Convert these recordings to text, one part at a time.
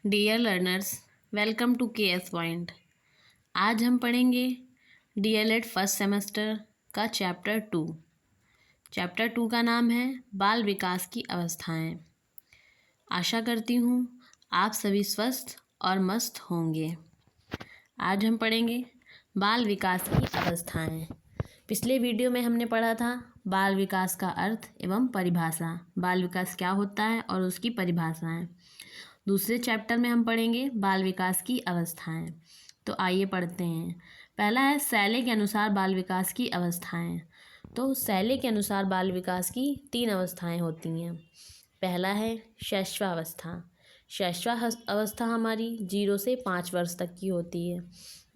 Dear learners, welcome to KS point. आज हम पढ़ेंगे DLED फर्स्ट सेमेस्टर का चैप्टर टू का नाम है बाल विकास की अवस्थाएं। आशा करती हूँ आप सभी स्वस्थ और मस्त होंगे। आज हम पढ़ेंगे बाल विकास की अवस्थाएं। पिछले वीडियो में हमने पढ़ा था बाल विकास का अर्थ एवं परिभाषा, बाल विकास क्या होता है और उसकी परिभाषाएं। दूसरे चैप्टर में हम पढ़ेंगे बाल विकास की अवस्थाएं। तो आइए पढ़ते हैं। पहला है शैले के अनुसार बाल विकास की अवस्थाएं। तो शैले के अनुसार बाल विकास की 3 अवस्थाएं होती हैं। पहला है शैशवावस्था। शैशवावस्था हमारी 0 से 5 वर्ष तक की होती है।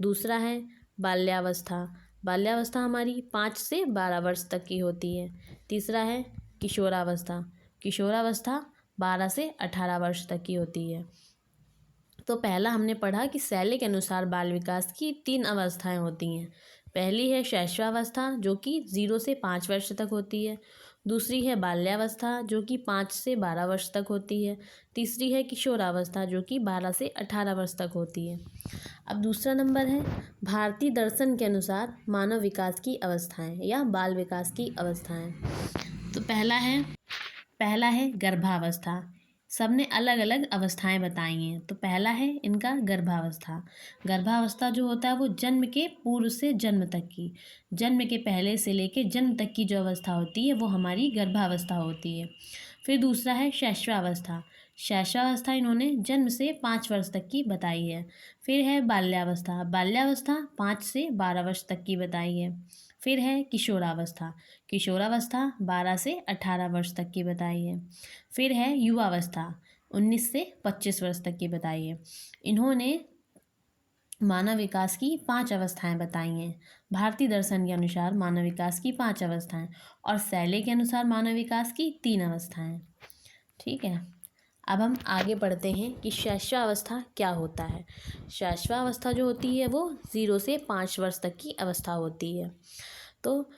दूसरा है बाल्यावस्था। बाल्यावस्था हमारी 5 से 12 वर्ष तक की होती है। तीसरा है किशोरावस्था। किशोरावस्था 12 से 18 वर्ष तक की होती है। तो पहला हमने पढ़ा कि शैले के अनुसार बाल विकास की 3 अवस्थाएं होती हैं। पहली है शैशवावस्था जो कि 0 से 5 वर्ष तक होती है। दूसरी है बाल्यावस्था जो कि 5 से 12 वर्ष तक होती है। तीसरी है किशोरावस्था जो कि 12 से 18 वर्ष तक होती है। अब दूसरा नंबर है भारतीय दर्शन के अनुसार मानव विकास की अवस्थाएं या बाल विकास की अवस्थाएं। तो पहला है गर्भावस्था। सबने अलग अलग अवस्थाएं बताई हैं। तो पहला है इनका गर्भावस्था। गर्भावस्था जो होता है वो जन्म के पूर्व से जन्म तक की, जन्म के पहले से लेके जन्म तक की जो अवस्था होती है वो हमारी गर्भावस्था होती है। फिर दूसरा है शैशवावस्था। शैशवावस्था इन्होंने जन्म से 5 वर्ष तक की बताई है। फिर है बाल्यावस्था। बाल्यावस्था 5 से 12 वर्ष तक की बताई है। फिर है किशोरावस्था। किशोरावस्था 12 से 18 वर्ष तक की बताई है। फिर है युवावस्था 19 से 25 वर्ष तक की बताई है। इन्होंने मानव विकास की 5 अवस्थाएं बताई हैं। भारतीय दर्शन के अनुसार मानव विकास की 5 अवस्थाएं और शैले के अनुसार मानव विकास की 3 अवस्थाएं। ठीक है, अब हम आगे बढ़ते हैं कि शैशवावस्था क्या होता है। शैशवावस्था जो होती है वो 0 से 5 वर्ष तक की अवस्था होती है। तो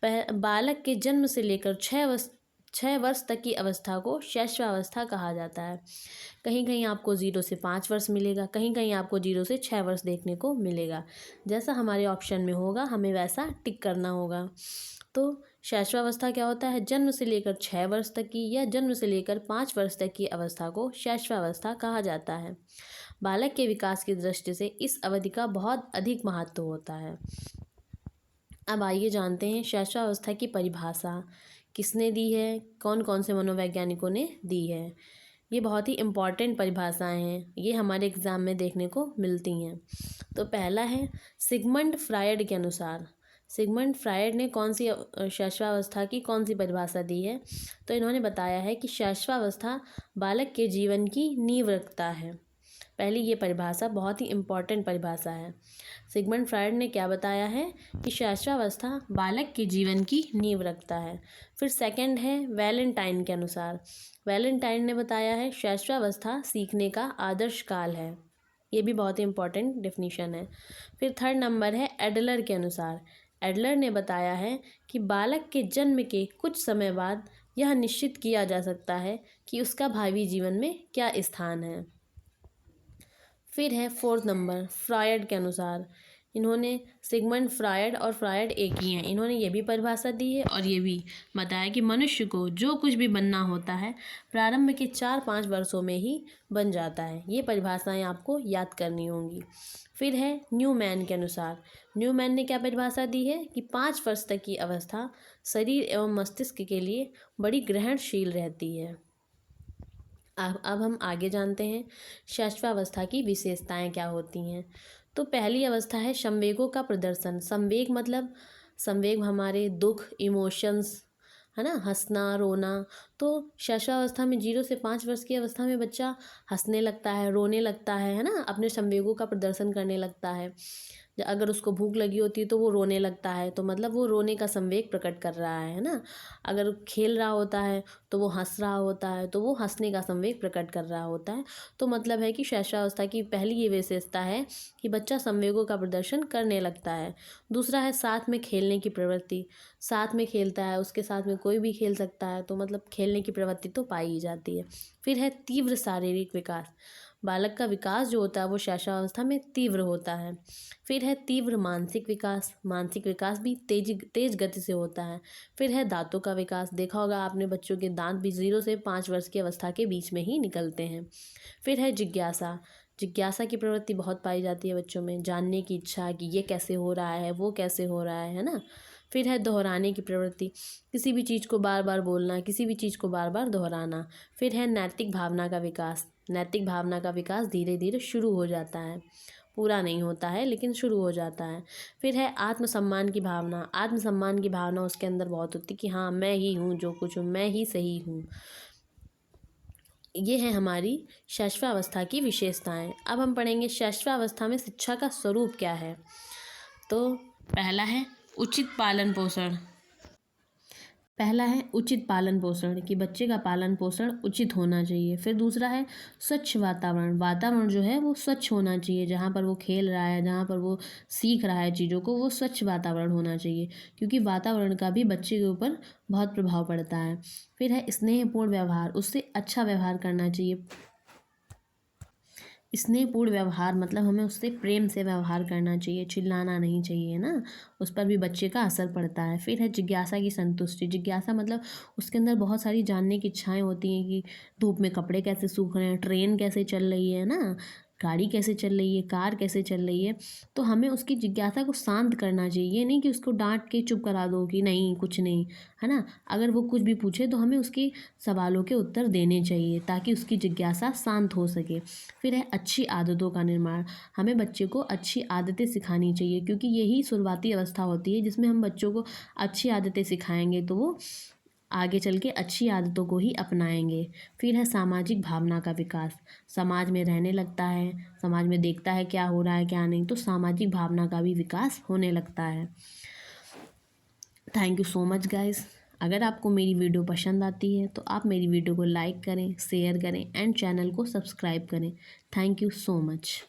बालक के जन्म से लेकर 6 वर्ष तक की अवस्था को शैशवावस्था कहा जाता है। कहीं कहीं आपको 0 से 5 वर्ष मिलेगा, कहीं कहीं आपको 0 से 6 वर्ष देखने को मिलेगा। जैसा हमारे ऑप्शन में होगा हमें वैसा टिक करना होगा। तो शैशवावस्था क्या होता है? जन्म से लेकर 6 वर्ष तक की या जन्म से लेकर 5 वर्ष तक की अवस्था को शैशवावस्था कहा जाता है। बालक के विकास की दृष्टि से इस अवधि का बहुत अधिक महत्व होता है। अब आइए जानते हैं शैशवावस्था की परिभाषा किसने दी है, कौन कौन से मनोवैज्ञानिकों ने दी है। ये बहुत ही इम्पॉर्टेंट परिभाषाएं हैं, ये हमारे एग्ज़ाम में देखने को मिलती हैं। तो पहला है सिगमंड फ्रायड के अनुसार। सिगमंड फ्रायड ने कौन सी शैशवावस्था की कौन सी परिभाषा दी है? तो इन्होंने बताया है कि शैशवावस्था बालक के जीवन की नींव रखता है। पहली ये परिभाषा बहुत ही इम्पॉर्टेंट परिभाषा है। सिगमंड फ्रायड ने क्या बताया है कि शैशवावस्था बालक के जीवन की नींव रखता है। फिर सेकंड है वैलेंटाइन के अनुसार। वैलेंटाइन ने बताया है शैशवावस्था सीखने का आदर्श काल है। ये भी बहुत ही इम्पॉर्टेंट डेफिनेशन है। फिर थर्ड नंबर है एडलर के अनुसार। एडलर ने बताया है कि बालक के जन्म के कुछ समय बाद यह निश्चित किया जा सकता है कि उसका भावी जीवन में क्या स्थान है। फिर है फोर्थ नंबर फ्रायड के अनुसार। इन्होंने सिगमंड फ्रायड और फ्रायड एक ही हैं, इन्होंने ये भी परिभाषा दी है और ये भी बताया कि मनुष्य को जो कुछ भी बनना होता है प्रारंभ के 4-5 वर्षों में ही बन जाता है। ये परिभाषाएं आपको याद करनी होंगी। फिर है न्यूमैन के अनुसार। न्यूमैन ने क्या परिभाषा दी है कि 5 वर्ष तक की अवस्था शरीर एवं मस्तिष्क के लिए बड़ी ग्रहणशील रहती है। अब हम आगे जानते हैं शैशवावस्था की विशेषताएं क्या होती हैं। तो पहली अवस्था है संवेगों का प्रदर्शन। संवेग हमारे दुख, इमोशंस, है ना, हंसना, रोना। तो शैशवावस्था में 0 से 5 वर्ष की अवस्था में बच्चा हंसने लगता है, रोने लगता है ना, अपने संवेगों का प्रदर्शन करने लगता है। अगर उसको भूख लगी होती है तो वो रोने लगता है, तो मतलब वो रोने का संवेग प्रकट कर रहा है ना। अगर खेल रहा होता है तो वो हंस रहा होता है, तो वो हंसने का संवेग प्रकट कर रहा होता है। तो मतलब है कि शैशवावस्था की पहली ये विशेषता है कि बच्चा संवेगों का प्रदर्शन करने लगता है। दूसरा है साथ में खेलने की प्रवृत्ति। साथ में खेलता है, उसके साथ में कोई भी खेल सकता है, तो मतलब खेलने की प्रवृत्ति तो पाई ही जाती है। फिर है तीव्र शारीरिक विकास। बालक का विकास जो होता है वो शैशवावस्था में तीव्र होता है। फिर है तीव्र मानसिक विकास। मानसिक विकास भी तेज गति से होता है। फिर है दांतों का विकास। देखा होगा आपने, बच्चों के दांत भी 0 से 5 वर्ष की अवस्था के बीच में ही निकलते हैं। फिर है जिज्ञासा। जिज्ञासा की प्रवृत्ति बहुत पाई जाती है बच्चों में, जानने की इच्छा कि ये कैसे हो रहा है, वो कैसे हो रहा है ना। फिर है दोहराने की प्रवृत्ति। किसी भी चीज़ को बार बार बोलना, किसी भी चीज़ को बार बार दोहराना। फिर है नैतिक भावना का विकास। नैतिक भावना का विकास धीरे धीरे शुरू हो जाता है, पूरा नहीं होता है लेकिन शुरू हो जाता है। फिर है आत्मसम्मान की भावना। आत्मसम्मान की भावना उसके अंदर बहुत होती है कि हाँ, मैं ही हूँ जो कुछ हूँ, मैं ही सही हूँ। ये है हमारी शैशवावस्था की विशेषताएं। अब हम पढ़ेंगे शैशवावस्था में शिक्षा का स्वरूप क्या है। तो पहला है उचित पालन पोषण। पहला है उचित पालन पोषण, कि बच्चे का पालन पोषण उचित होना चाहिए। फिर दूसरा है स्वच्छ वातावरण। वातावरण जो है वो स्वच्छ होना चाहिए, जहाँ पर वो खेल रहा है, जहाँ पर वो सीख रहा है चीज़ों को, वो स्वच्छ वातावरण होना चाहिए, क्योंकि वातावरण का भी बच्चे के ऊपर बहुत प्रभाव पड़ता है। फिर है स्नेहपूर्ण व्यवहार। उससे अच्छा व्यवहार करना चाहिए। स्नेहपूर्ण व्यवहार मतलब हमें उससे प्रेम से व्यवहार करना चाहिए, चिल्लाना नहीं चाहिए ना, उस पर भी बच्चे का असर पड़ता है। फिर है जिज्ञासा की संतुष्टि। जिज्ञासा मतलब उसके अंदर बहुत सारी जानने की इच्छाएं होती हैं कि धूप में कपड़े कैसे सूख रहे हैं, ट्रेन कैसे चल रही है ना, गाड़ी कैसे चल रही है, कार कैसे चल रही है। तो हमें उसकी जिज्ञासा को शांत करना चाहिए, ये नहीं कि उसको डांट के चुप करा दो कि नहीं कुछ नहीं, है ना। अगर वो कुछ भी पूछे तो हमें उसके सवालों के उत्तर देने चाहिए ताकि उसकी जिज्ञासा शांत हो सके। फिर है अच्छी आदतों का निर्माण। हमें बच्चे को अच्छी आदतें सिखानी चाहिए, क्योंकि यही शुरुआती अवस्था होती है जिसमें हम बच्चों को अच्छी आदतें सिखाएंगे तो वो आगे चल के अच्छी आदतों को ही अपनाएंगे। फिर है सामाजिक भावना का विकास। समाज में रहने लगता है, समाज में देखता है क्या हो रहा है क्या नहीं, तो सामाजिक भावना का भी विकास होने लगता है। Thank you so much guys. अगर आपको मेरी वीडियो पसंद आती है तो आप मेरी वीडियो को लाइक करें, शेयर करें एंड चैनल को सब्सक्राइब करें। Thank you so much.